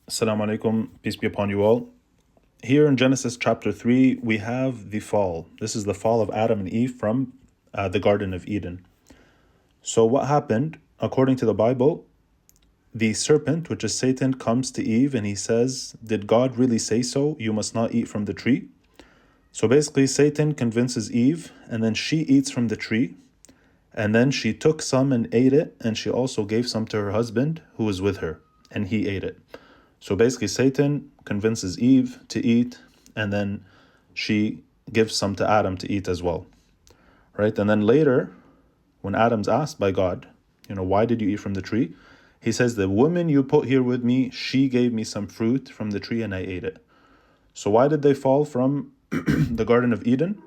Assalamu alaikum, peace be upon you all. Here in Genesis chapter 3, we have the fall. This is the fall of Adam and Eve from the Garden of Eden. So what happened? According to the Bible, the serpent, which is Satan, comes to Eve and he says, "Did God really say so? You must not eat from the tree." So basically, Satan convinces Eve, and then she eats from the tree, and then she took some and ate it, and she also gave some to her husband who was with her, and he ate it. So basically, Satan convinces Eve to eat, and then she gives some to Adam to eat as well, right? And then later, when Adam's asked by God, why did you eat from the tree? He says, the woman you put here with me, she gave me some fruit from the tree and I ate it. So why did they fall from the Garden of Eden?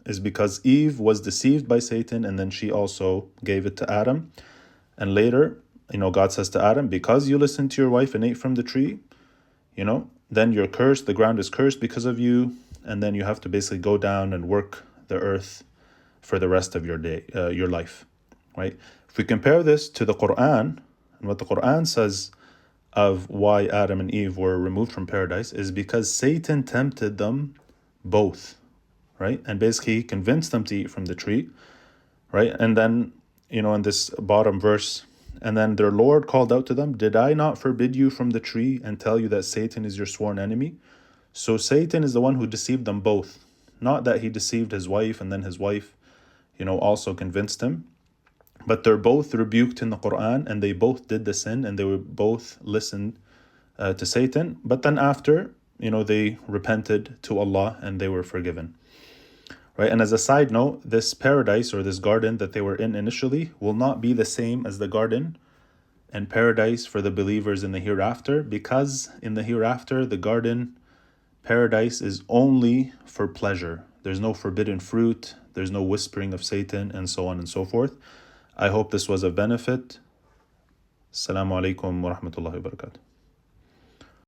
Is because Eve was deceived by Satan, and then she also gave it to Adam. And later, God says to Adam, because you listened to your wife and ate from the tree, then you're cursed, the ground is cursed because of you, and then you have to basically go down and work the earth for the rest of your day, your life, right? If we compare this to the Quran, and what the Quran says of why Adam and Eve were removed from paradise is because Satan tempted them both, right? And basically convinced them to eat from the tree, right? And then, in this bottom verse, and then their Lord called out to them, "Did I not forbid you from the tree and tell you that Satan is your sworn enemy?" So Satan is the one who deceived them both. Not that he deceived his wife and then his wife, also convinced him. But they're both rebuked in the Quran, and they both did the sin, and they were both listened to Satan. But then after, they repented to Allah and they were forgiven. Right? And as a side note, this paradise or this garden that they were in initially will not be the same as the garden and paradise for the believers in the hereafter, because in the hereafter, the garden paradise is only for pleasure. There's no forbidden fruit, there's no whispering of Satan, and so on and so forth. I hope this was of benefit. Assalamu alaikum wa rahmatullahi wa barakatuh.